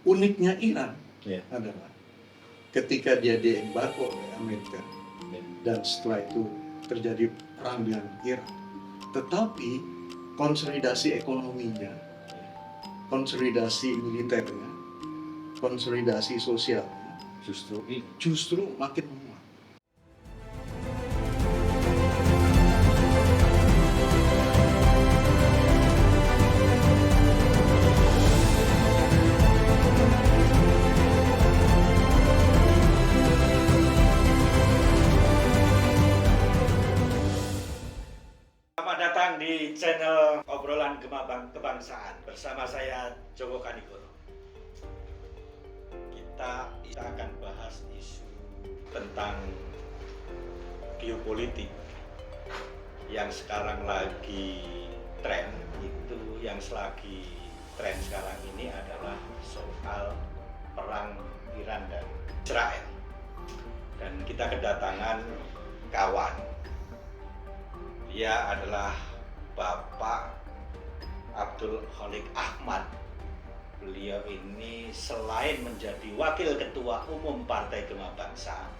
uniknya Iran adalah ketika dia diembargo oleh Amerika dan setelah itu terjadi perang dengan Iran, tetapi konsolidasi ekonominya, konsolidasi militernya, konsolidasi sosialnya justru makin menguat. Selamat datang di channel Obrolan Kebangsaan bersama saya Joko Kanigoro. Kita akan bahas isu tentang geopolitik yang sekarang lagi tren. Itu yang lagi tren sekarang ini adalah soal perang Iran dan Israel. Dan kita kedatangan kawan. Dia adalah Bapak Abdul Khalik Ahmad. Beliau ini selain menjadi Wakil Ketua Umum Partai Gema Bangsa,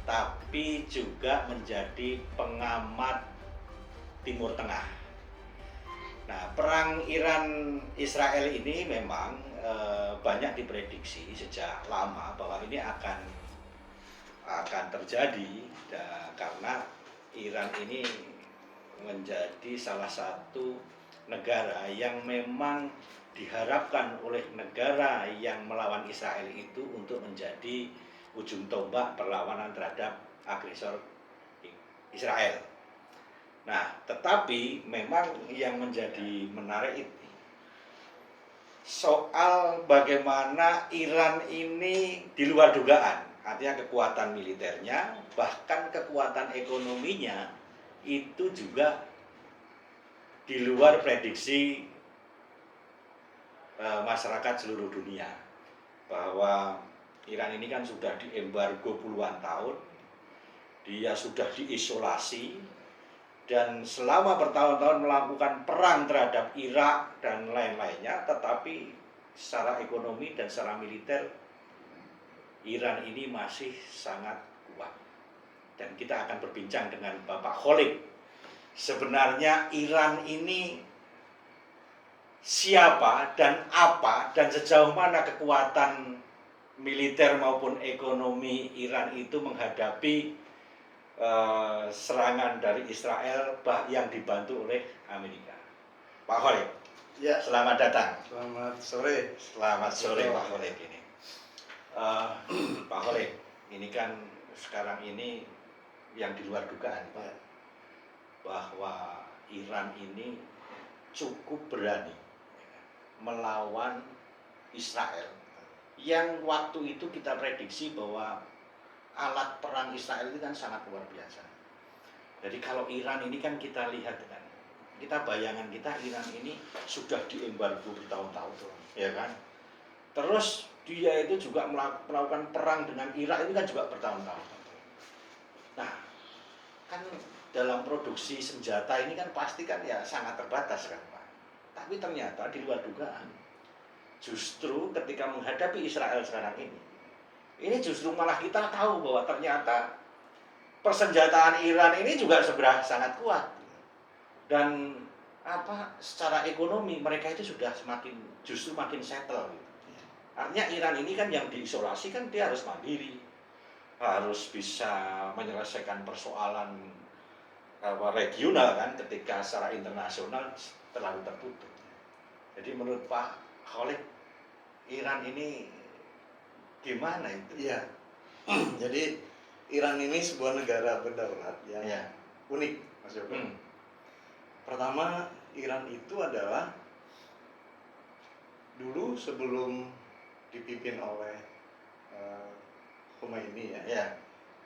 tapi juga menjadi pengamat Timur Tengah. Nah, perang Iran-Israel ini memang banyak diprediksi sejak lama bahwa ini akan terjadi karena Iran ini menjadi salah satu negara yang memang diharapkan oleh negara yang melawan Israel itu untuk menjadi ujung tombak perlawanan terhadap agresor Israel. Nah, tetapi memang yang menjadi menarik itu soal bagaimana Iran ini di luar dugaan, artinya kekuatan militernya, bahkan kekuatan ekonominya itu juga di luar prediksi masyarakat seluruh dunia, bahwa Iran ini kan sudah diembargo puluhan tahun, dia sudah diisolasi, dan selama bertahun-tahun melakukan perang terhadap Irak dan lain-lainnya, tetapi secara ekonomi dan secara militer Iran ini masih sangat kuat. Dan kita akan berbincang dengan Bapak Khalik. Sebenarnya Iran ini siapa dan apa dan sejauh mana kekuatan militer maupun ekonomi Iran itu menghadapi serangan dari Israel yang dibantu oleh Amerika. Pak Khalik, Ya, selamat datang. selamat sore. Selamat sore Pak Khalik ini. Pak Khalik, ini kan sekarang ini yang di luar dugaan, Pak, bahwa Iran ini cukup berani melawan Israel yang waktu itu kita prediksi bahwa alat perang Israel itu kan sangat luar biasa. Jadi kalau Iran ini kan kita lihat kan, bayangan kita Iran ini sudah diembargo bertahun-tahun, ya kan? Terus dia itu juga melakukan perang dengan Irak itu kan juga bertahun-tahun. Nah, kan dalam produksi senjata ini kan pasti kan ya sangat terbatas kan, Pak. Tapi ternyata di luar dugaan, justru ketika menghadapi Israel sekarang ini justru malah kita tahu bahwa ternyata persenjataan Iran ini juga sebenarnya sangat kuat. Dan secara ekonomi mereka itu sudah justru makin settle. Artinya Iran ini kan yang diisolasi kan dia harus mandiri, harus bisa menyelesaikan persoalan regional kan, ketika secara internasional terlalu tertutup. Jadi menurut Pak Khalik, Iran ini gimana itu? Iya. Jadi Iran ini sebuah negara berdarat yang unik, Mas Joko. Pertama, Iran itu adalah dulu sebelum dipimpin oleh Khomeini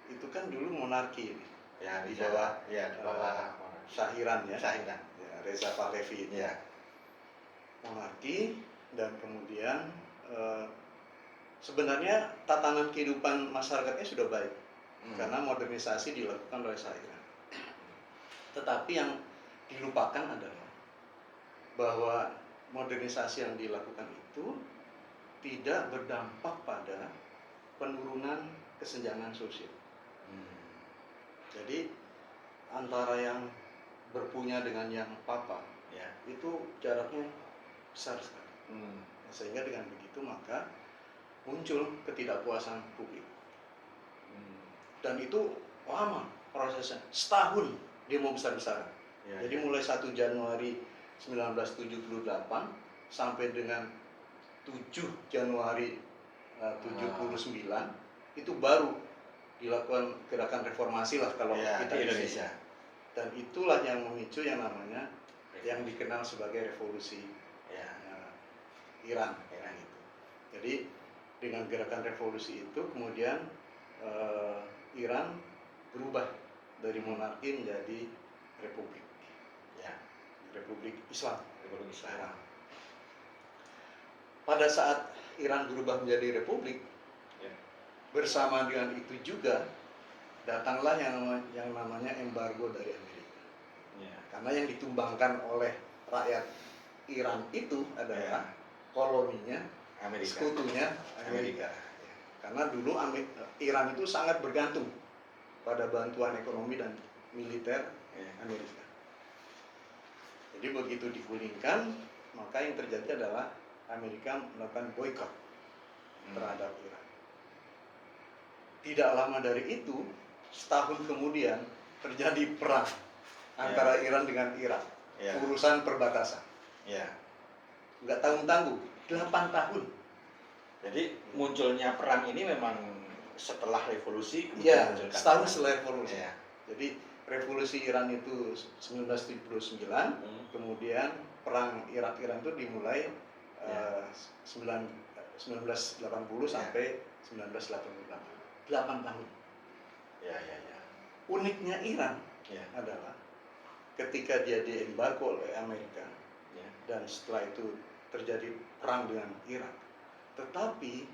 itu kan dulu monarki di bawah Syahiran Reza Pahlavi ini. Monarki, dan kemudian sebenarnya tatanan kehidupan masyarakatnya sudah baik karena modernisasi dilakukan oleh Syahiran. Tetapi yang dilupakan adalah bahwa modernisasi yang dilakukan itu tidak berdampak pada penurunan kesenjangan sosial. Jadi antara yang berpunya dengan yang papa Ya. itu jaraknya besar sekali. Sehingga dengan begitu maka muncul ketidakpuasan publik. Dan itu lama prosesnya, setahun demo besar-besaran. Ya, Jadi mulai 1 Januari 1978 sampai dengan 7 Januari 79 itu baru dilakukan gerakan reformasi lah kalau ya, kita di Indonesia. Dan itulah yang memicu yang namanya yang dikenal sebagai revolusi Iran. Gitu. Jadi dengan gerakan revolusi itu kemudian Iran berubah dari monarki menjadi republik. Ya. Republik Islam. Republik Islam. Pada saat Iran berubah menjadi republik, Ya. bersama dengan itu juga datanglah yang namanya embargo dari Amerika. Ya. Karena yang ditumbangkan oleh rakyat Iran itu adalah koloninya, Amerika. sekutunya Amerika. Karena dulu Iran itu sangat bergantung pada bantuan ekonomi dan militer Amerika. Jadi begitu digulingkan, maka yang terjadi adalah Amerika melakukan boykot terhadap Iran. Tidak lama dari itu, setahun kemudian terjadi perang antara Iran dengan Irak. Urusan perbatasan. Nggak tanggung-tanggung, 8 tahun. Jadi munculnya perang ini memang setelah revolusi. Iya, setahun setelah revolusi. Ya. Jadi revolusi Iran itu 1979, kemudian perang Irak-Iran itu dimulai 1980 sampai 1988. 8 tahun. Ya. Uniknya Iran adalah ketika dia diembargo oleh Amerika dan setelah itu terjadi perang dengan Irak, tetapi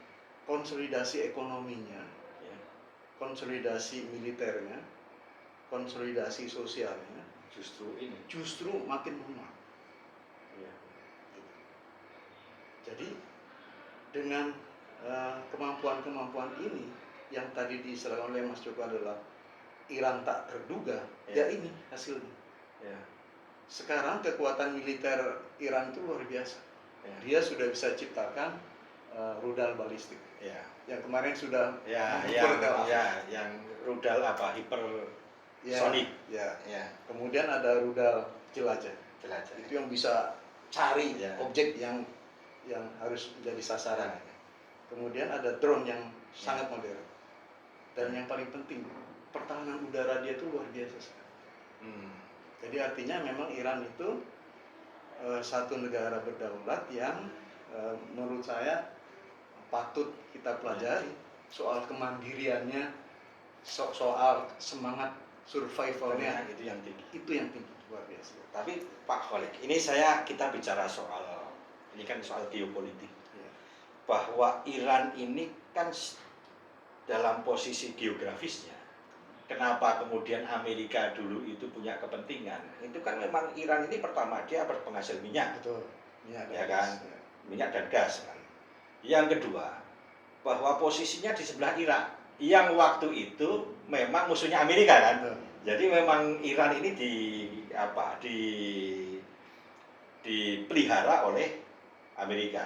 konsolidasi ekonominya, konsolidasi militernya, konsolidasi sosialnya justru makin menguat. Jadi dengan kemampuan-kemampuan ini yang tadi diistilahkan oleh Mas Joko adalah Iran tak terduga, ya ini hasilnya. Sekarang kekuatan militer Iran itu luar biasa. Dia sudah bisa ciptakan rudal balistik. Yang kemarin sudah yang rudal apa? Hipersonic. Kemudian ada rudal jelajah. Itu yang bisa cari objek yang harus menjadi sasaran. Kemudian ada drone yang sangat modern. Dan yang paling penting, pertahanan udara dia itu luar biasa sekali. Jadi artinya memang Iran itu satu negara berdaulat yang menurut saya patut kita pelajari soal kemandiriannya, soal semangat survivalnya. Itu yang tinggi luar biasa. Tapi Pak Khalid, ini kita bicara soal geopolitik. Bahwa Iran ini kan dalam posisi geografisnya. Kenapa kemudian Amerika dulu itu punya kepentingan? Itu kan memang Iran ini pertama dia berpenghasil minyak. Betul. Minyak dan gas. Minyak dan gas kan. Yang kedua, bahwa posisinya di sebelah Irak yang waktu itu memang musuhnya Amerika kan. Betul. Jadi memang Iran ini dipelihara oleh Amerika.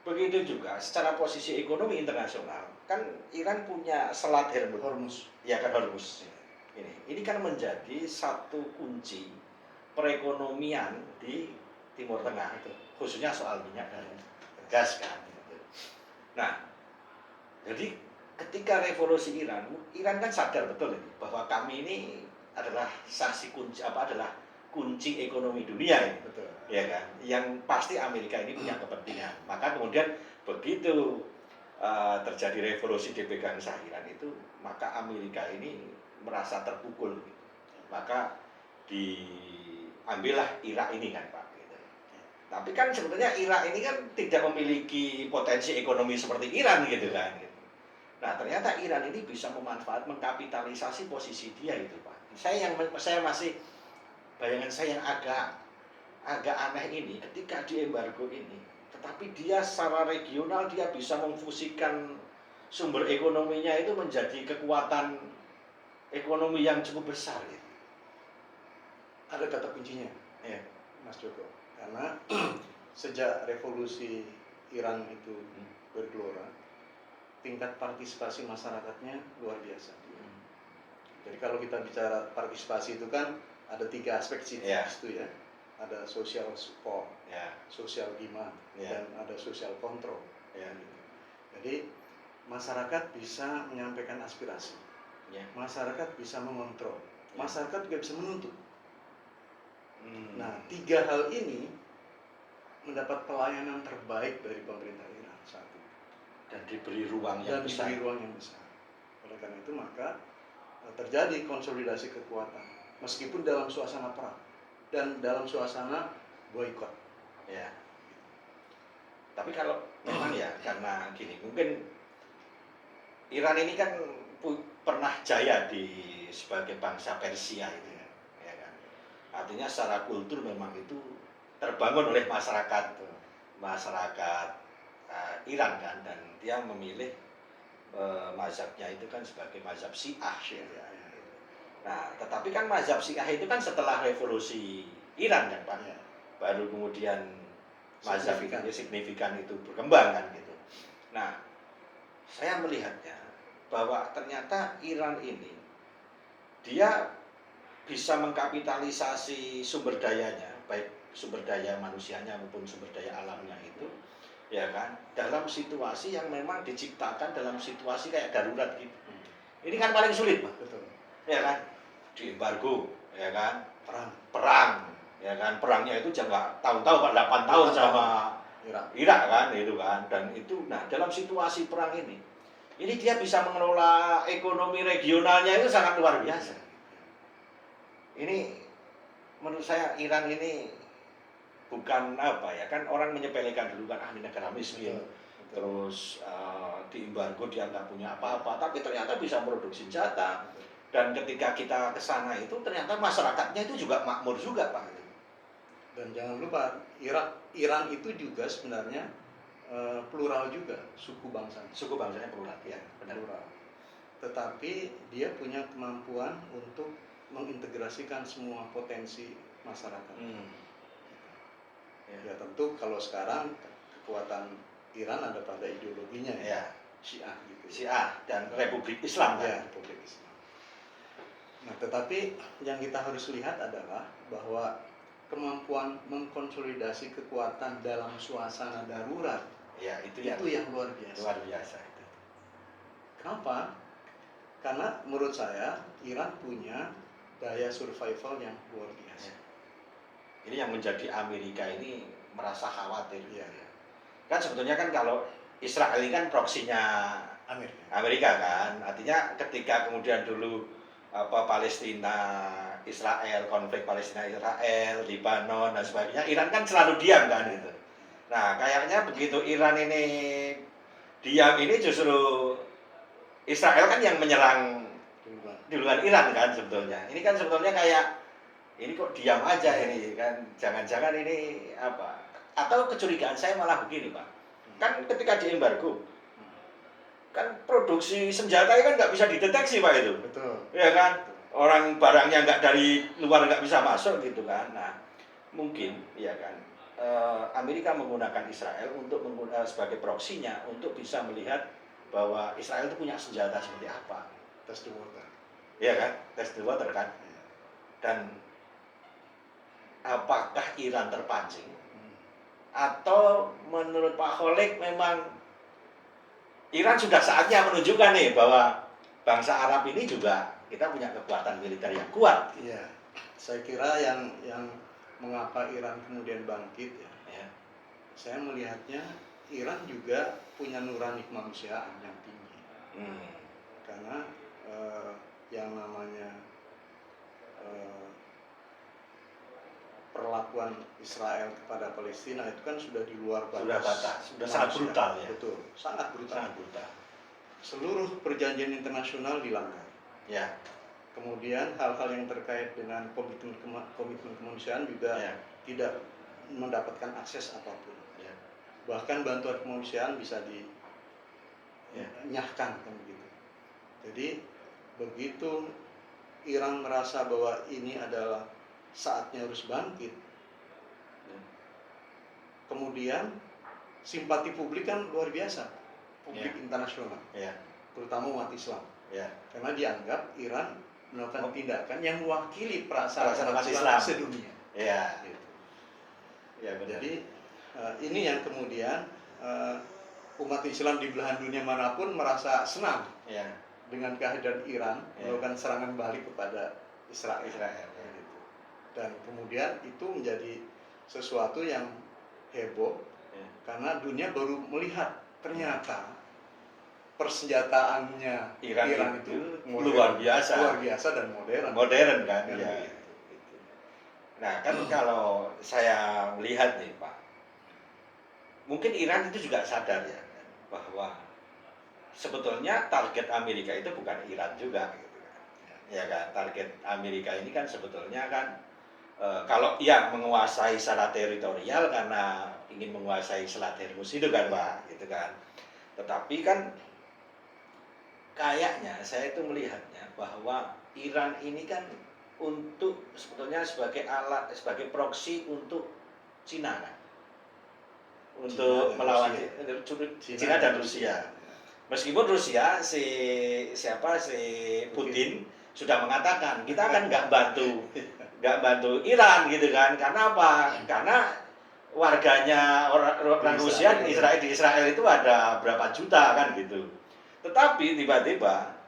Begitu juga secara posisi ekonomi internasional, kan Iran punya Selat Hormuz. Ya kan, Hormuz. Ini kan menjadi satu kunci perekonomian di Timur Tengah, khususnya soal minyak dan gas kan. Nah, jadi ketika revolusi Iran kan sadar betul ini bahwa kami ini adalah saksi kunci adalah kunci ekonomi dunia ini. Betul. Ya kan, yang pasti Amerika ini punya kepentingan. Maka kemudian begitu terjadi revolusi dipegang Iran itu, maka Amerika ini merasa terpukul. Maka diambillah Irak ini kan Pak. Gitu. Tapi kan sebenarnya Irak ini kan tidak memiliki potensi ekonomi seperti Iran gitu kan. Gitu. Nah ternyata Iran ini bisa mengkapitalisasi posisi dia itu Pak. Saya masih bayangan saya yang agak aneh ini ketika di embargo ini tetapi dia secara regional dia bisa memfusikan sumber ekonominya itu menjadi kekuatan ekonomi yang cukup besar. Gitu. Ada kata kuncinya, Ya. Mas Joko. Karena sejak revolusi Iran itu bergelora, tingkat partisipasi masyarakatnya luar biasa. Jadi kalau kita bicara partisipasi itu kan ada 3 aspek situ ya. Ada social support, social demand, dan ada social control. Jadi masyarakat bisa menyampaikan aspirasi, masyarakat bisa mengontrol, masyarakat juga bisa menuntut. Nah, 3 hal ini mendapat pelayanan terbaik dari pemerintah Iran saat itu. Dan diberi ruang yang besar. Oleh karena itu maka terjadi konsolidasi kekuatan meskipun dalam suasana perang dan dalam suasana boikot. Ya. Tapi kalau memang ya karena gini, mungkin Iran ini kan pernah jaya sebagai bangsa Persia itu ya kan. Artinya secara kultur memang itu terbangun oleh masyarakat Iran kan, dan dia memilih mazhabnya itu kan sebagai mazhab Syiah. Nah, tetapi kan mazhab Syiah itu kan setelah revolusi Iran kan Pak, baru kemudian mazhab signifikan itu berkembang kan gitu. Nah, saya melihatnya bahwa ternyata Iran ini dia bisa mengkapitalisasi sumber dayanya, baik sumber daya manusianya maupun sumber daya alamnya itu, ya kan, dalam situasi yang memang diciptakan dalam situasi kayak darurat gitu. Ini kan paling sulit, Pak. Betul. Ya kan, di embargo, ya kan, perang, ya kan, perangnya itu jangka tahun-tahun, Pak, 8 tahun sama Irak kan, itu kan, dan itu, nah dalam situasi perang ini dia bisa mengelola ekonomi regionalnya itu sangat luar biasa. Ini menurut saya Iran ini bukan apa ya, kan orang menyepelekan dulu kan, ini negara miskin, terus diembargo dia nggak punya apa-apa, tapi ternyata bisa produksi senjata. Dan ketika kita ke sana itu ternyata masyarakatnya itu juga makmur juga Pak. Dan jangan lupa Iran itu juga sebenarnya plural juga suku bangsanya. Suku bangsanya plural, ya benar. Plural. Tetapi dia punya kemampuan untuk mengintegrasikan semua potensi masyarakat. Ya tentu kalau sekarang kekuatan Iran ada pada ideologinya ya. Syiah gitu. Syiah dan Republik Islam kan? Ya, Republik Islam. Nah, tetapi yang kita harus lihat adalah bahwa kemampuan mengkonsolidasi kekuatan dalam suasana darurat itu yang luar biasa. Luar biasa itu. Kenapa? Karena menurut saya Iran punya daya survival yang luar biasa. Ini yang menjadi Amerika ini merasa khawatir. Ya. Kan sebetulnya kan kalau Israel ini kan proksinya Amerika kan, artinya ketika kemudian dulu Palestina Israel, konflik Palestina Israel, Lebanon dan sebagainya, Iran kan selalu diam kan gitu. Nah, kayaknya begitu Iran ini diam, ini justru Israel kan yang menyerang duluan Iran kan sebetulnya. Ini kan sebetulnya kayak ini kok diam aja ini kan, jangan-jangan ini apa? Atau kecurigaan saya malah begini Pak, kan ketika diembargo kan produksi senjata kan nggak bisa dideteksi Pak itu. Betul. Ya kan, orang barangnya nggak dari luar nggak bisa masuk gitu kan. Nah mungkin ya kan Amerika menggunakan Israel untuk sebagai proksinya untuk bisa melihat bahwa Israel itu punya senjata seperti apa. Test the water. Iya kan, test the water kan. Dan apakah Iran terpancing? Atau menurut Pak Khalid memang Iran sudah saatnya menunjukkan nih bahwa bangsa Arab ini juga kita punya kekuatan militer yang kuat. Iya, saya kira yang mengapa Iran kemudian bangkit ya. Saya melihatnya Iran juga punya nurani kemanusiaan yang tinggi. Karena yang namanya perlakuan Israel kepada Palestina itu kan sudah di luar batas. Sudah sangat brutal ya. Betul, sangat brutal. Sangat brutal. Seluruh perjanjian internasional dilanggar. Ya. Kemudian hal-hal yang terkait dengan komitmen kemanusiaan juga tidak mendapatkan akses apapun. Ya. bahkan bantuan kemanusiaan bisa Ya. dinyahkan kan begitu. Jadi begitu Iran merasa bahwa ini adalah saatnya harus bangkit, kemudian simpati publik kan luar biasa, publik internasional, terutama umat Islam, karena dianggap Iran melakukan tindakan yang mewakili perasaan umat Islam sedunia. Gitu. Benar. Jadi ini yang kemudian umat Islam di belahan dunia manapun merasa senang dengan kehadiran Iran melakukan serangan balik kepada Israel. Gitu. Dan kemudian itu menjadi sesuatu yang heboh karena dunia baru melihat ternyata persenjataannya Iran itu luar biasa dan modern. Modern kan? Ya. Nah kan kalau saya melihat nih Pak, mungkin Iran itu juga sadar ya bahwa sebetulnya target Amerika itu bukan Iran juga, gitu kan? Ya kan, target Amerika ini kan sebetulnya kan kalau menguasai secara teritorial karena ingin menguasai Selat Hormuz itu kan Pak, gitu kan. Tetapi kan kayaknya saya itu melihatnya bahwa Iran ini kan untuk sebetulnya sebagai alat, sebagai proksi untuk Cina kan, untuk melawan Cina dan Rusia. Meskipun Rusia si Putin sudah mengatakan kita akan nggak bantu Iran gitu kan, karena apa? Karena warganya orang Rusia di Israel itu ada berapa juta kan gitu. Tetapi tiba-tiba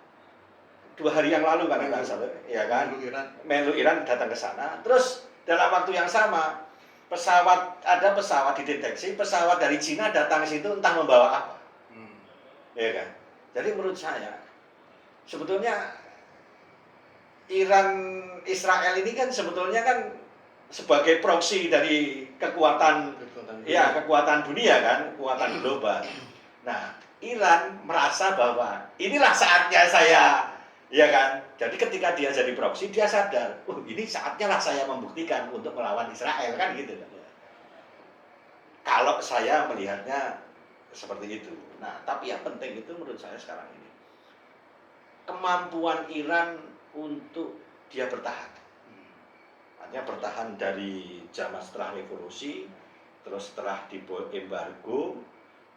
2 hari yang lalu kan nggak salah, ya kan, Menlu Iran datang ke sana. Terus dalam waktu yang sama ada pesawat dideteksi, pesawat dari Cina datang ke situ entah membawa apa, ya kan. Jadi menurut saya sebetulnya Israel ini kan sebetulnya kan sebagai proksi dari kekuatan dunia kan, kekuatan global. Nah, Iran merasa bahwa inilah saatnya saya, ya kan. Jadi ketika dia jadi proksi, dia sadar, ini saatnya lah saya membuktikan untuk melawan Israel kan gitu. Kalau saya melihatnya seperti itu. Nah, tapi yang penting itu menurut saya sekarang ini kemampuan Iran untuk dia bertahan. Artinya bertahan dari zaman setelah revolusi, terus setelah embargo,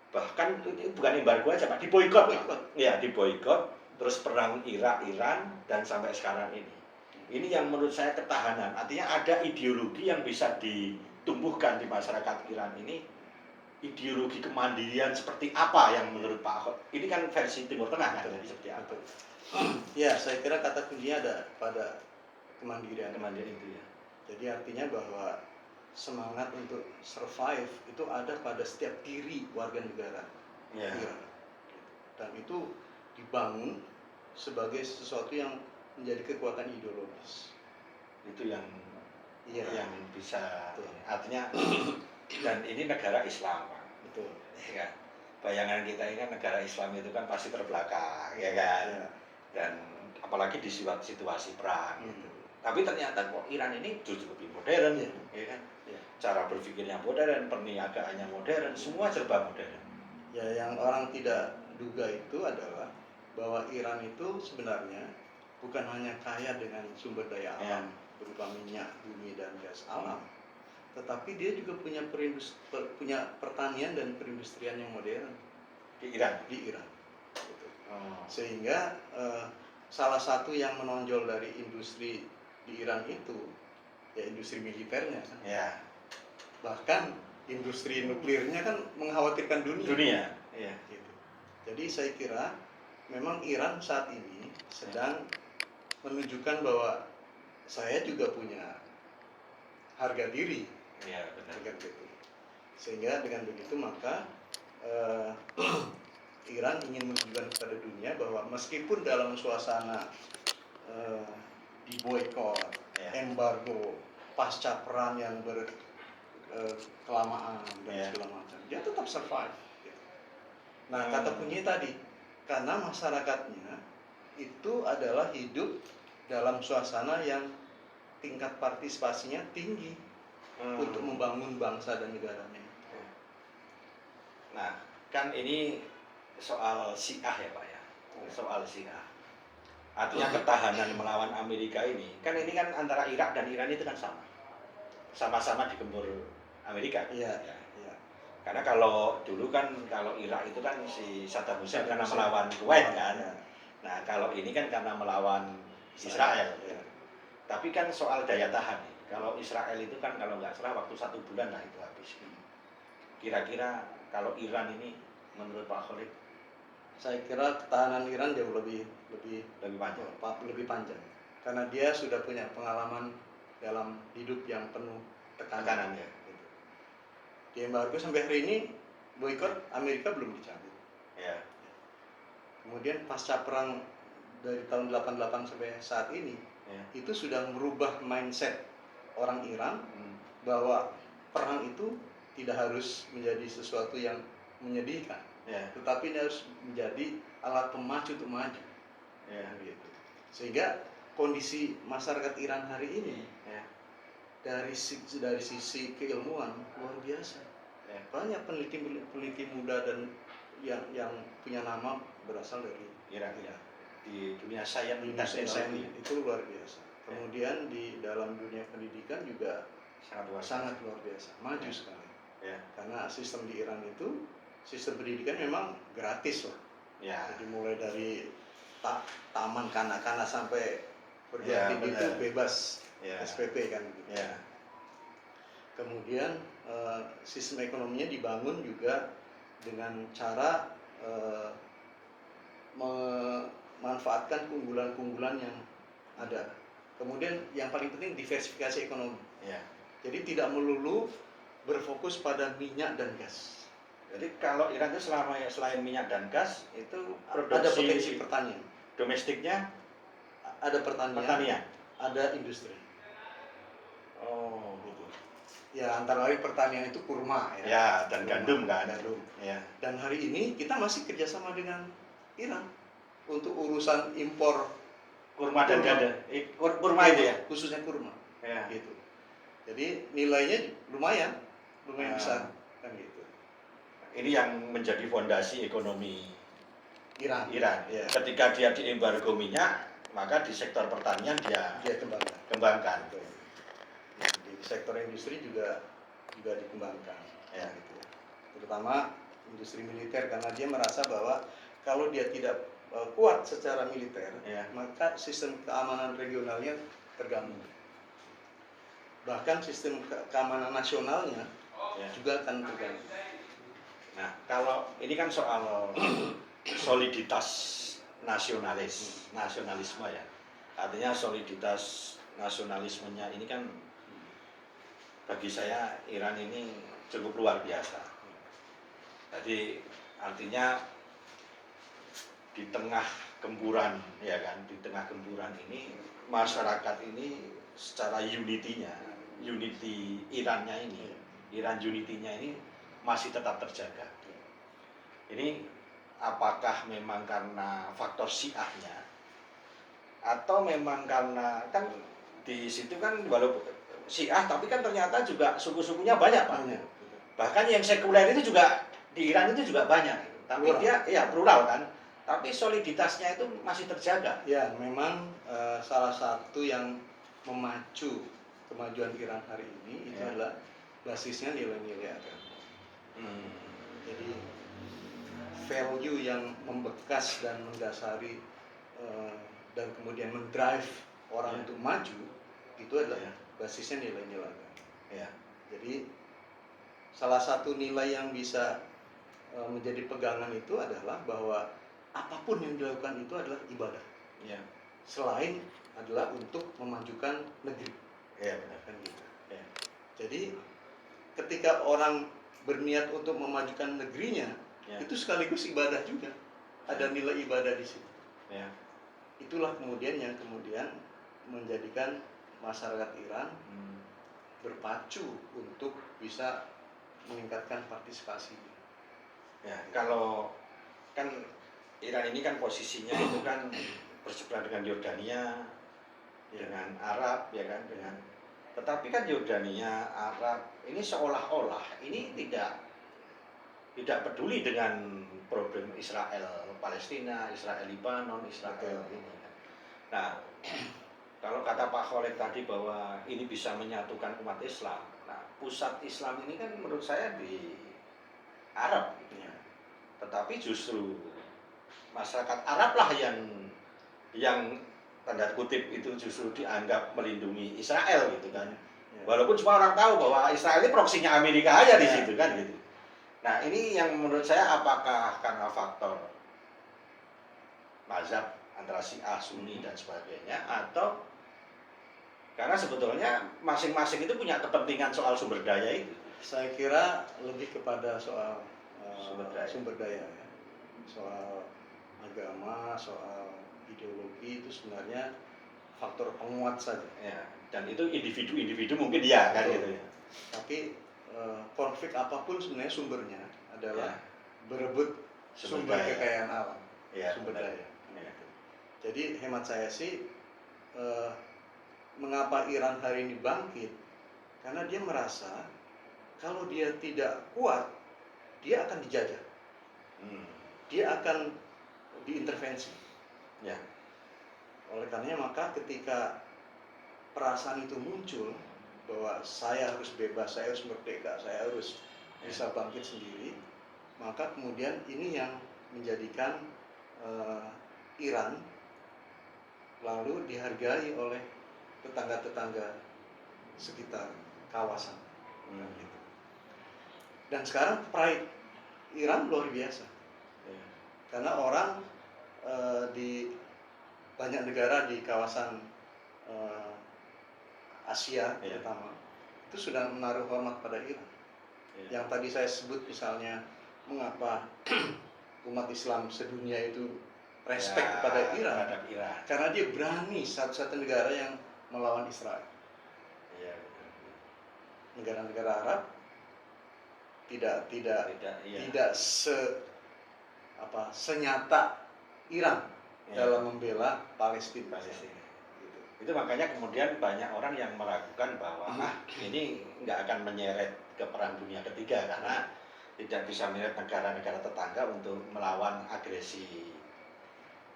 bahkan itu bukan embargo aja Pak, diboikot. Ya, diboikot, terus perang Iran dan sampai sekarang ini. Ini yang menurut saya ketahanan. Artinya ada ideologi yang bisa ditumbuhkan di masyarakat Iran ini. Ideologi kemandirian seperti apa yang menurut Pak Ahok? Ini kan versi Timur Tengah kan, jadi seperti apa? Ya, saya kira kata kuncinya ada pada kemandirian itu ya. Jadi artinya bahwa semangat untuk survive itu ada pada setiap diri warga negara Iran. Dan itu dibangun sebagai sesuatu yang menjadi kekuatan ideologis. Itu yang bisa artinya dan ini negara Islam Pak. Betul. Ya, bayangan kita ini kan negara Islam itu kan pasti terbelakang, ya kan. Dan apalagi di situasi perang gitu. Tapi ternyata kok Iran ini justru lebih modern, ya kan? Cara berpikirnya modern, perniagaannya modern, semua serba modern. Ya, yang orang tidak duga itu adalah bahwa Iran itu sebenarnya bukan hanya kaya dengan sumber daya alam berupa minyak, bumi dan gas alam, tetapi dia juga punya pertanian dan perindustrian yang modern di Iran. Gitu. Sehingga salah satu yang menonjol dari industri di Iran itu ya industri militernya kan. Bahkan industri nuklirnya kan mengkhawatirkan dunia. Gitu. Jadi saya kira memang Iran saat ini sedang menunjukkan bahwa saya juga punya harga diri. Benar. Sehingga dengan begitu maka Iran ingin menunjukkan kepada dunia bahwa meskipun dalam suasana diboikot, embargo, pasca perang yang kelamaan dan segala macam, dia tetap survive. Nah, kata kunci tadi, karena masyarakatnya itu adalah hidup dalam suasana yang tingkat partisipasinya tinggi untuk membangun bangsa dan negaranya. Nah, kan ini soal Syiah ya Pak ya, soal Syiah. Artinya ketahanan melawan Amerika ini kan antara Irak dan Iran itu kan sama-sama digempur Amerika. Iya, iya. Karena kalau dulu kan kalau Irak itu kan si Saddam Hussein karena melawan Kuwait kan. Iya. Nah kalau ini kan karena melawan Israel. Iya. Tapi kan soal daya tahan. Kalau Israel itu kan kalau nggak salah waktu 1 bulan lah itu habis. Kira-kira kalau Iran ini menurut Pak Khalid Saya kira ketahanan Iran jauh lebih lebih panjang. Karena dia sudah punya pengalaman dalam hidup yang penuh tekanan. Tekanannya. Gitu. Di embargo sampai hari ini boikot Amerika belum dicabut. Ya. Kemudian pasca perang dari tahun 88 sampai saat ini, Ya. itu sudah merubah mindset orang Iran bahwa perang itu tidak harus menjadi sesuatu yang menyedihkan. Ya. Tetapi ini harus menjadi alat pemacu untuk maju. Ya. Gitu. Sehingga kondisi masyarakat Iran hari ini Ya. dari sisi keilmuan luar biasa. Ya. Banyak peneliti muda dan yang punya nama berasal dari Iran ya. Di dunia sains di dan sains teknologi itu luar biasa. Kemudian di dalam dunia pendidikan juga sangat luar biasa, maju sekali. Ya. Karena sistem di Iran itu sistem pendidikan memang gratis lah. Ya. Jadi mulai dari taman kanak-kanak sampai perguruan Ya, tinggi itu bebas Ya. SPP kan gitu. Ya. Kemudian sistem ekonominya dibangun juga dengan cara memanfaatkan keunggulan-keunggulan yang ada. Kemudian yang paling penting diversifikasi ekonomi. Ya. Jadi tidak melulu berfokus pada minyak dan gas. Jadi kalau Iran itu selain minyak dan gas itu Ada produksi potensi pertanian, domestiknya ada pertanian, ada industri. Oh, gitu. Ya antara lain pertanian itu kurma ya. Ya, dan gandum kan. Gandum. Ya. Dan hari ini kita masih kerjasama dengan Iran untuk urusan impor Kurma dan gandum. Kurma itu ya. khususnya kurma. Ya. Gitu. Jadi nilainya lumayan besar kan gitu. Ini yang menjadi fondasi ekonomi Iran. Ya. Ketika dia diembargo minyak, maka di sektor pertanian dia kembangkan. Di sektor industri juga dikembangkan. Ya. Gitu. Terutama industri militer karena dia merasa bahwa kalau dia tidak kuat secara militer, Ya. maka sistem keamanan regionalnya terganggu. Bahkan sistem keamanan nasionalnya juga akan terganggu. Nah, kalau ini kan soal soliditas nasionalisme ya. Artinya soliditas nasionalismenya ini kan bagi saya Iran ini cukup luar biasa. Jadi artinya di tengah gempuran ya kan, di tengah gempuran ini masyarakat ini secara unity Irannya ini, Iran unity-nya ini masih tetap terjaga. Ini apakah memang karena faktor Syiahnya atau memang karena kan di situ kan walaupun Syiah tapi kan ternyata juga suku-sukunya banyak Pak. Bahkan yang sekuler itu juga di Iran itu juga banyak. Tapi dia plural kan. Tapi soliditasnya itu masih terjaga. Ya, memang salah satu yang memacu kemajuan Iran hari ini itu adalah basisnya nilai-nilai agama. Jadi value yang membekas dan mendasari dan kemudian mendrive orang untuk maju itu adalah basisnya nilai-nilai agama. Ya. Jadi salah satu nilai yang bisa menjadi pegangan itu adalah bahwa apapun yang dilakukan itu adalah ibadah. Ya. Selain adalah untuk memajukan negeri. Ya, benar Kan gitu. Ya. Jadi ketika orang berniat untuk memajukan negerinya, itu sekaligus ibadah juga. Ada nilai ibadah di situ. Ya. Itulah kemudian yang menjadikan masyarakat Iran berpacu untuk bisa meningkatkan partisipasi. Ya, kalau kan Iran ini kan posisinya itu kan berseberangan dengan Yordania, dengan Arab ya kan, tetapi kan Yordania, Arab ini seolah-olah ini tidak tidak peduli dengan problem Israel Palestina, Israel Libanon, Israel ini. Nah, kalau kata Pak Khalid tadi bahwa ini bisa menyatukan umat Islam. Nah, pusat Islam ini kan menurut saya di Arab gitu ya. Tetapi justru masyarakat Arab lah yang tanda kutip itu justru dianggap melindungi Israel gitu kan. Walaupun semua orang tahu bahwa Israel ini proksinya Amerika aja di situ kan gitu. Nah, ini yang menurut saya apakah karena faktor mazhab antara Syiah, Sunni dan sebagainya, atau karena sebetulnya masing-masing itu punya kepentingan soal sumber daya itu. Saya kira lebih kepada soal Sumber daya. ya. Soal agama, soal ideologi itu sebenarnya faktor penguat saja. Ya, dan itu individu-individu mungkin ya kan gitu ya. Tapi konflik apapun sebenarnya sumbernya adalah berebut sumber daya. kekayaan alam, Ya, sumber benar. daya. Ya. Jadi hemat saya sih, mengapa Iran hari ini bangkit? Karena dia merasa kalau dia tidak kuat, dia akan dijajah, dia akan diintervensi. Ya. Oleh karenanya maka ketika perasaan itu muncul bahwa saya harus bebas, saya harus merdeka, saya harus bisa bangkit sendiri, maka kemudian ini yang menjadikan Iran lalu dihargai oleh tetangga-tetangga sekitar kawasan. Gitu. Dan sekarang pride Iran luar biasa, karena orang di banyak negara di kawasan Asia terutama itu sudah menaruh hormat pada Iran. Yang tadi saya sebut misalnya mengapa umat Islam sedunia itu respect kepada Iran, karena dia berani satu-satu negara yang melawan Israel. Negara-negara Arab tidak senyata Iran dalam membela Palestina. Itu makanya kemudian banyak orang yang meragukan bahwa ini nggak akan menyeret ke perang dunia ketiga karena tidak bisa melihat negara-negara tetangga untuk melawan agresi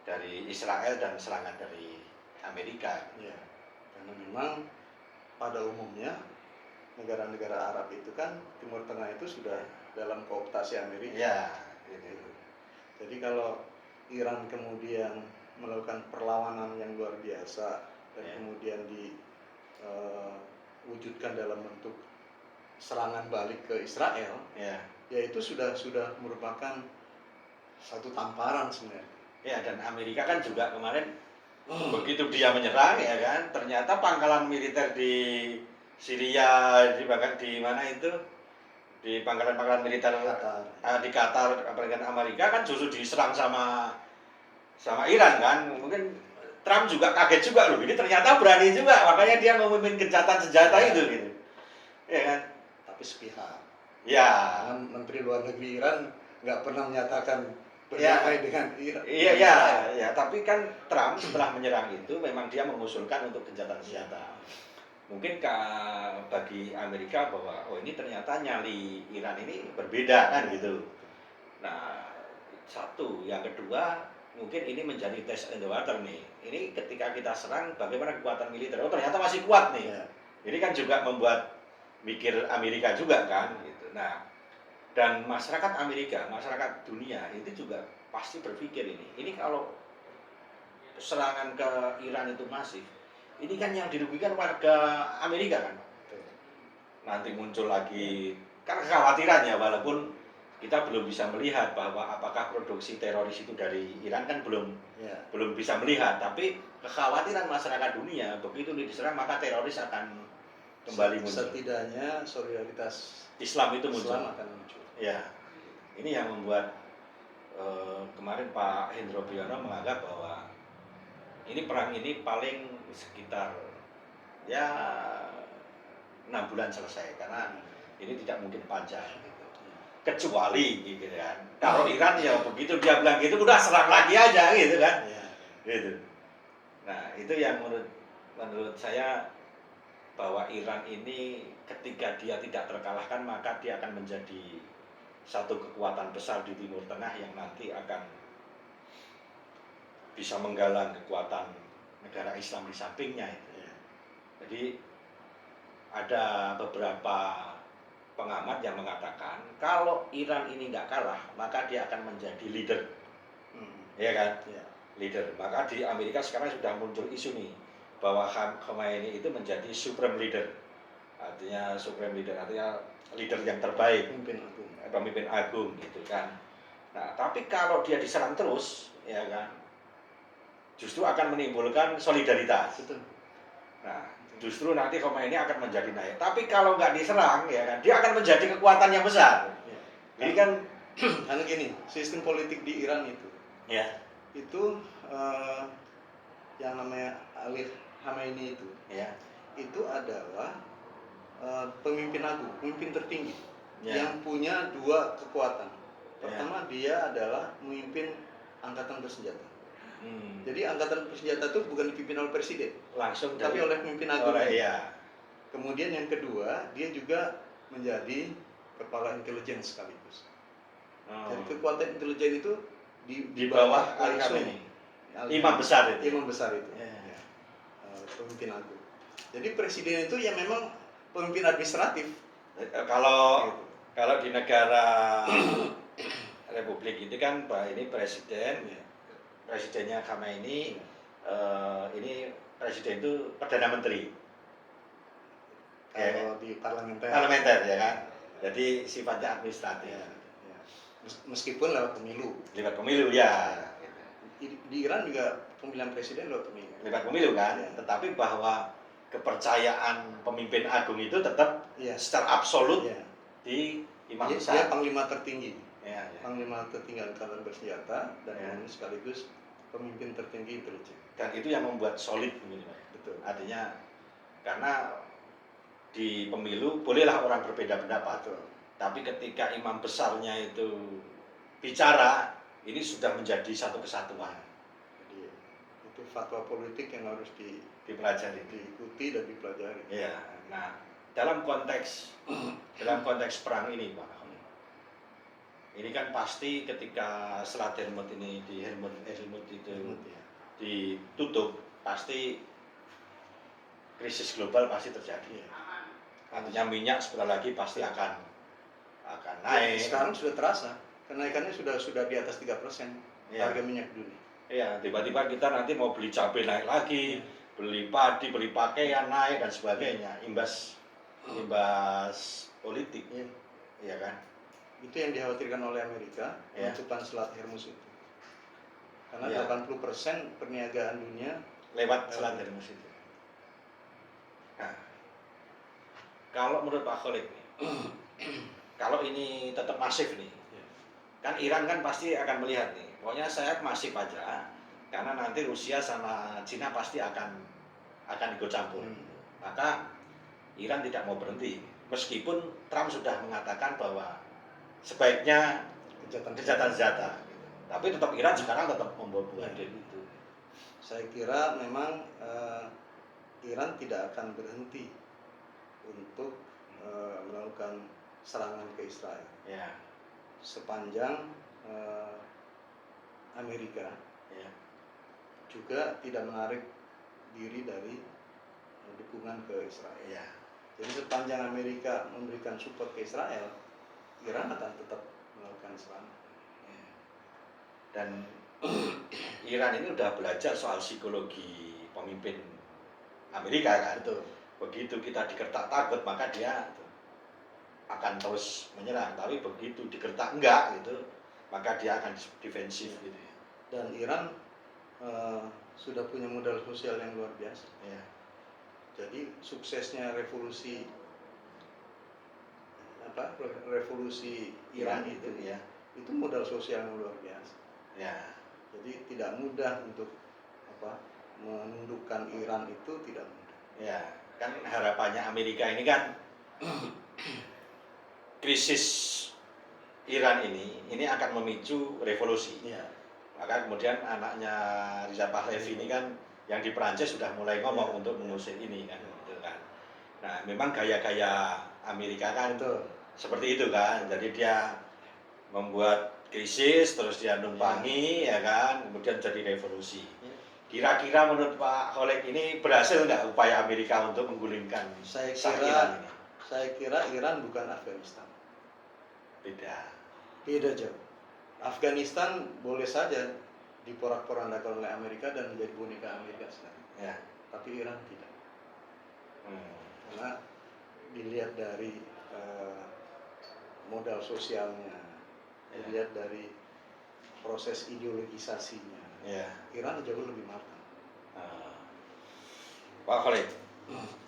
dari Israel dan serangan dari Amerika. Ya, karena memang pada umumnya negara-negara Arab itu kan Timur Tengah itu sudah dalam kooptasi Amerika. Ya, gitu. Jadi kalau Iran kemudian melakukan perlawanan yang luar biasa dan kemudian diwujudkan dalam bentuk serangan balik ke Israel, ya itu sudah merupakan satu tamparan sebenarnya. Ya, dan Amerika kan juga kemarin begitu dia menyerang ya kan, ternyata pangkalan militer di Syria, bahkan di mana itu, di pangkalan-pangkalan militer di Qatar, apalagi Amerika kan justru diserang sama Iran kan. Mungkin Trump juga kaget juga loh, ini ternyata berani juga, makanya dia memimpin gencatan senjata itu gitu. Ya kan? Tapi sepihak. Ya. Menteri Luar Negeri Iran nggak pernah menyatakan berdamai dengan Iran. Iya, tapi kan Trump setelah menyerang itu memang dia mengusulkan untuk gencatan senjata. Mungkin bagi Amerika bahwa ini ternyata nyali Iran ini berbeda kan gitu. Nah, satu, yang kedua mungkin ini menjadi test in the water nih. Ini ketika kita serang bagaimana kekuatan militer. Oh, ternyata masih kuat nih. Ini kan juga membuat mikir Amerika juga kan gitu. Nah, dan masyarakat Amerika, masyarakat dunia itu juga pasti berpikir ini kalau serangan ke Iran itu masif, ini kan yang dirugikan warga Amerika kan. Nanti muncul lagi kan kekhawatiran ya, walaupun kita belum bisa melihat bahwa apakah produksi teroris itu dari Iran kan belum bisa melihat, tapi kekhawatiran masyarakat dunia begitu diserang maka teroris akan kembali muncul. Setidaknya solidaritas Islam itu muncul. Islam akan muncul. Ya, ini yang membuat kemarin Pak Hendro Priyono menganggap bahwa ini perang ini paling sekitar 6 bulan selesai karena ini tidak mungkin panjang gitu. Kecuali gitu kan. Kalau Iran ya begitu dia bilang gitu udah serang lagi aja gitu kan. Gitu. Nah, itu yang menurut saya bahwa Iran ini ketika dia tidak terkalahkan maka dia akan menjadi satu kekuatan besar di Timur Tengah yang nanti akan bisa menggalang kekuatan negara Islam di sampingnya itu. Ya. Jadi ada beberapa pengamat yang mengatakan kalau Iran ini nggak kalah maka dia akan menjadi leader, ya kan? Ya. Leader. Maka di Amerika sekarang sudah muncul isu nih bahwa Khomeini itu menjadi supreme leader. Artinya supreme leader artinya leader yang terbaik, pemimpin agung gitu kan. Nah, tapi kalau dia diserang terus, ya kan, justru akan menimbulkan solidaritas. Betul. Nah, justru nanti Khomeini akan menjadi naik. Tapi kalau nggak diserang, ya kan, dia akan menjadi kekuatan yang besar. Ya. Jadi kan, karena gini, sistem politik di Iran ya, itu yang namanya Ali Khamenei ya, itu adalah pemimpin agung, pemimpin tertinggi ya, yang punya dua kekuatan. Pertama, dia adalah memimpin angkatan bersenjata. Jadi angkatan bersenjata itu bukan dipimpin oleh presiden, langsung tapi oleh pemimpin agung. Ya. Kemudian yang kedua, dia juga menjadi kepala intelijen sekaligus. Jadi kekuatan intelijen itu di bawah Ali langsung Khamenei. Imam besar itu. Imam besar itu. Ya. Pemimpin agung. Jadi presiden itu ya memang pemimpin administratif. Kalau Gitu. kalau di negara Republik itu kan ini presiden, presidennya Khamenei, ini presiden itu perdana menteri. Kalau di parlementer. Parlementer ya kan. Jadi sifatnya administratif. Ya. Meskipun lewat pemilu. Lewat pemilu ya. Di Iran juga pemilihan presiden lewat pemilu. Lewat pemilu kan. Ya. Tetapi bahwa kepercayaan pemimpin agung itu tetap Ya. secara absolut Ya. di imam Dia besar. panglima tertinggi. Ya. Panglima tertinggi angkatan bersenjata dan Ya. sekaligus pemimpin tertinggi intelijen. Dan itu yang membuat solid ini, Pak. Betul. Artinya karena di pemilu bolehlah orang berbeda pendapat. Betul. Tapi ketika imam besarnya itu bicara, ini sudah menjadi satu kesatuan. Jadi itu fatwa politik yang harus Dipelajari. diikuti dan dipelajari. Iya. Nah, dalam konteks perang ini, Pak, ini kan pasti ketika selat Helmut ini Helmut itu Ya. ditutup, pasti krisis global pasti terjadi. Artinya minyak sebentar lagi pasti akan naik. Sekarang sudah terasa kenaikannya sudah di atas 3% Ya. harga minyak dunia. Iya, tiba-tiba kita nanti mau beli cabai naik lagi, beli padi, beli pakaian naik dan sebagainya, imbas politik, Ya. iya kan? Itu yang dikhawatirkan oleh Amerika, Ya. penutupan selat Hormuz itu. Karena Ya. 80% perniagaan dunia Lewat selat Hormuz itu. Nah, kalau menurut Pak Khalid nih, kalau ini tetap masif nih, kan Iran kan pasti akan melihat nih, pokoknya saya masif aja, karena nanti Rusia sama Cina pasti akan ikut campur. Maka Iran tidak mau berhenti, meskipun Trump sudah mengatakan bahwa sebaiknya gencatan senjata, tapi tetap Iran sekarang tetap membuat itu. Saya kira memang Iran tidak akan berhenti untuk melakukan serangan ke Israel. Ya. Sepanjang Amerika Ya. juga tidak menarik diri dari dukungan ke Israel. Ya. Jadi sepanjang Amerika memberikan support ke Israel, Iran akan tetap melakukan serangan. Ya. Dan Iran ini udah belajar soal psikologi pemimpin Amerika kan. Betul. Begitu kita digertak takut maka dia akan terus menyerang, tapi begitu digertak enggak gitu, maka dia akan defensif gitu. Dan Iran sudah punya modal sosial yang luar biasa. Ya. Jadi suksesnya revolusi Iran itu ya. Itu modal sosial yang luar biasa. Ya. Jadi tidak mudah untuk menundukkan Iran itu tidak mudah. Ya, kan harapannya Amerika ini kan krisis Iran ini akan memicu revolusi. Ya. Maka kemudian anaknya Riza Pahlavi ini kan yang di Perancis sudah mulai ngomong untuk mengusir ini kan, gitu kan. Nah, memang gaya-gaya Amerika kan Betul. seperti itu kan. Jadi dia membuat krisis, terus dia numpangi, ya kan, kemudian jadi revolusi. Kira-kira menurut Pak Khalid ini berhasil nggak upaya Amerika untuk menggulingkan Saya Iran ini? kira Iran bukan Afghanistan. Beda. Beda jauh. Afghanistan boleh saja diporak-porandakan oleh Amerika dan menjadi boneka Amerika sekarang. Ya. Tapi Iran tidak. Karena dilihat dari modal sosialnya, dilihat dari proses ideologisasinya, Iran jauh lebih matang. Pak Khalid,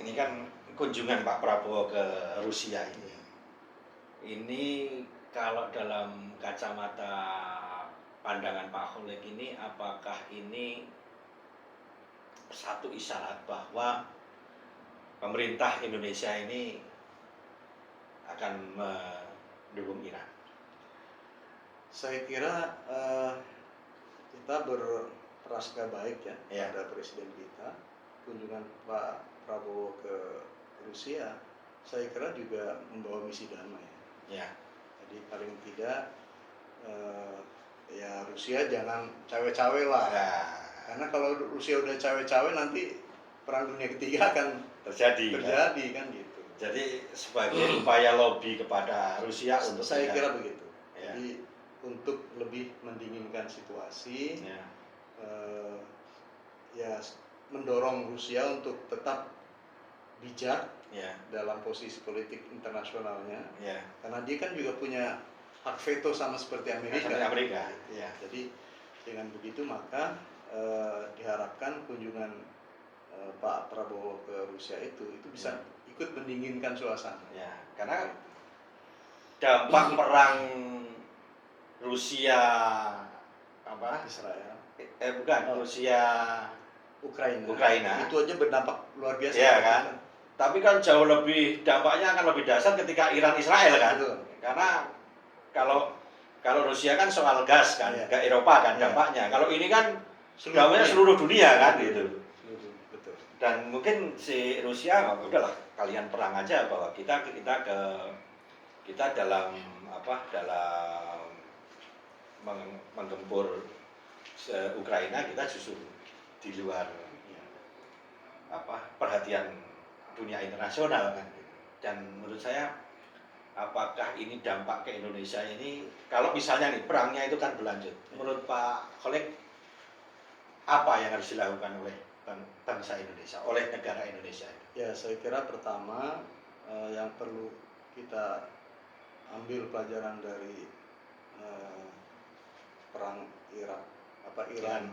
ini kan kunjungan Pak Prabowo ke Rusia ini. Ini kalau dalam kacamata pandangan Pak Khalid ini, apakah ini satu isyarat bahwa pemerintah Indonesia ini akan mendukung Iran? Saya kira kita berprasangka baik ya pada presiden kita. Kunjungan Pak Prabowo ke Rusia, saya kira juga membawa misi damai. Ya. Jadi paling tidak ya Rusia jangan cawe-cawe lah. Ya. Karena kalau Rusia udah cawe-cawe nanti perang dunia ketiga akan terjadi kan gitu. Jadi sebagai upaya lobby kepada Rusia untuk saya kira begitu. Ya. Jadi untuk lebih mendinginkan situasi, ya mendorong Rusia untuk tetap bijak dalam posisi politik internasionalnya, karena dia kan juga punya hak veto sama seperti Amerika. Ya. Jadi dengan begitu maka diharapkan kunjungan Pak Prabowo ke Rusia itu bisa ikut mendinginkan suasana. Ya, karena dampak perang Rusia Israel. Rusia Ukraina. Itu aja berdampak luar biasa. Ya kan? Tapi kan jauh lebih dampaknya akan lebih dahsyat ketika Iran Israel kan. Betul. Karena kalau Rusia kan soal gas kan, ke Eropa kan dampaknya. Kalau ini kan dampaknya seluruh dunia kan gitu. Betul. Dan mungkin si Rusia udahlah kalian perang aja, bahwa kita dalam menggempur Ukraina, kita justru di luar perhatian dunia internasional kan. Dan menurut saya, apakah ini dampak ke Indonesia ini, kalau misalnya nih perangnya itu kan berlanjut, menurut Pak Khalid apa yang harus dilakukan oleh bangsa Indonesia, oleh negara Indonesia? Ya, saya kira pertama yang perlu kita ambil pelajaran dari perang Iran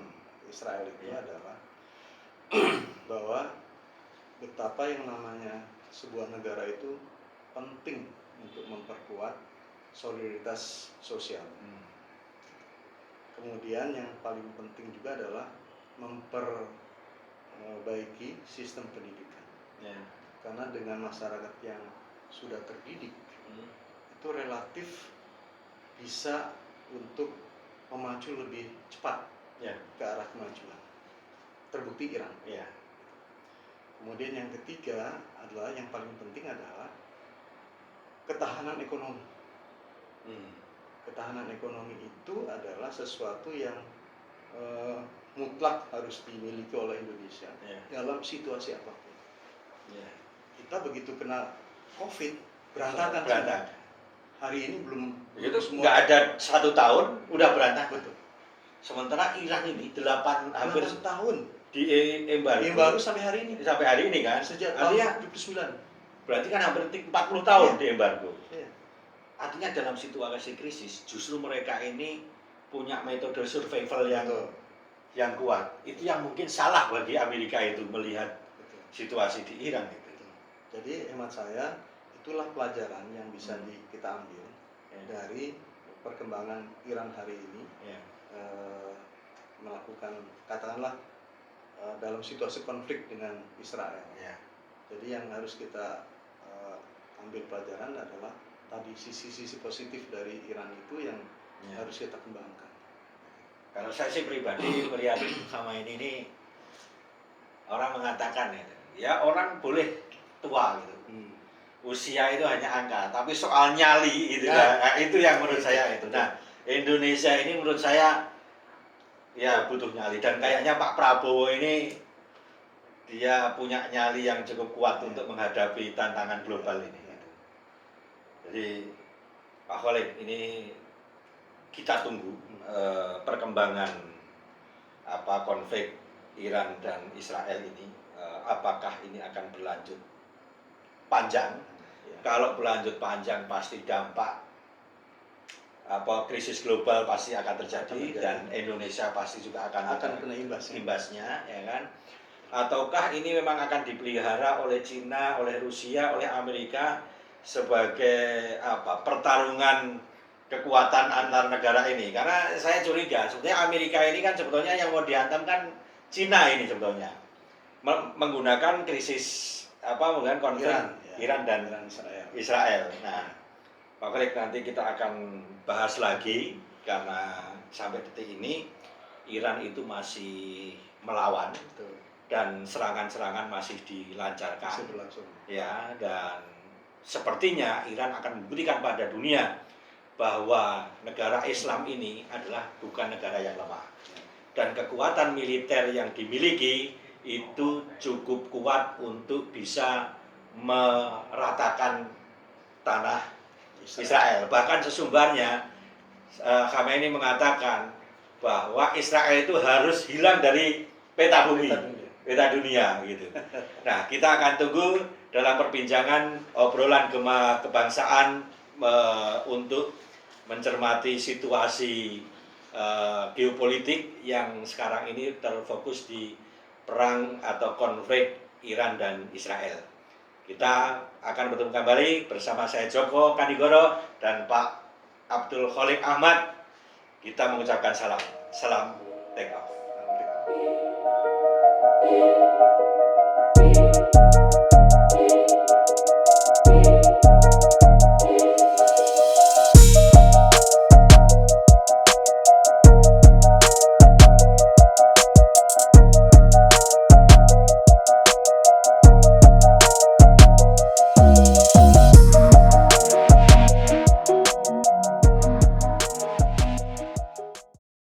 Israel itu adalah bahwa betapa yang namanya sebuah negara itu penting untuk memperkuat solidaritas sosial. Kemudian yang paling penting juga adalah memperbaiki sistem pendidikan. Karena dengan masyarakat yang sudah terdidik itu relatif bisa untuk memacu lebih cepat ke arah kemajuan. Terbukti Iran. Kemudian yang ketiga adalah, yang paling penting adalah ketahanan ekonomi. Ketahanan ekonomi itu adalah sesuatu yang mutlak harus dimiliki oleh Indonesia dalam situasi apapun. Kita begitu kena COVID berantakan. Hari ini belum itu nggak ada 1 tahun udah berantakan. Betul. Sementara Iran ini hampir 8 tahun di embargo sampai hari ini. Sampai hari ini kan? Sejak tahun 79. Berarti kan hampir 40 tahun di embargo. Artinya dalam situasi krisis justru mereka ini punya metode survival yang kuat. Itu yang mungkin salah bagi Amerika itu melihat situasi di Iran itu. Jadi hemat saya, itulah pelajaran yang bisa kita ambil dari perkembangan Iran hari ini. Melakukan, katakanlah dalam situasi konflik dengan Israel. Jadi yang harus kita ambil pelajaran adalah tadi sisi-sisi positif dari Iran itu yang harus kita kembangkan. Kalau saya sih pribadi melihat sama ini orang mengatakan ya orang boleh tua gitu. usia itu hanya angka, tapi soal nyali itu itu yang menurut saya itu. Nah, Indonesia ini menurut saya ya butuh nyali, dan kayaknya Pak Prabowo ini dia punya nyali yang cukup kuat untuk menghadapi tantangan global ini. Jadi Pak Khalid, ini kita tunggu perkembangan konflik Iran dan Israel ini, apakah ini akan berlanjut panjang. Kalau berlanjut panjang pasti dampak krisis global pasti akan terjadi, dan Indonesia pasti juga akan kena imbasnya, ya kan? Ataukah ini memang akan dipelihara oleh Cina, oleh Rusia, oleh Amerika sebagai pertarungan kekuatan antar negara ini? Karena saya curiga sebetulnya Amerika ini kan sebetulnya yang mau dihantam kan Cina ini sebetulnya, menggunakan krisis menggunakan konflik Iran dan Israel. Nah, Pak Khalid, nanti kita akan bahas lagi, karena sampai detik ini Iran itu masih melawan. Betul. Dan serangan-serangan masih dilancarkan. Masih berlangsung. Ya, dan sepertinya Iran akan membuktikan pada dunia bahwa negara Islam ini adalah bukan negara yang lemah. Dan kekuatan militer yang dimiliki itu cukup kuat untuk bisa meratakan tanah Israel. Bahkan sesungguhnya Khamenei mengatakan bahwa Israel itu harus hilang dari peta bumi, peta dunia gitu. Nah, kita akan tunggu dalam perbincangan obrolan kebangsaan untuk mencermati situasi geopolitik yang sekarang ini terfokus di perang atau konflik Iran dan Israel. Kita akan bertemu kembali bersama saya Joko Kanigoro dan Pak Abdul Khalik Ahmad. Kita mengucapkan salam take off.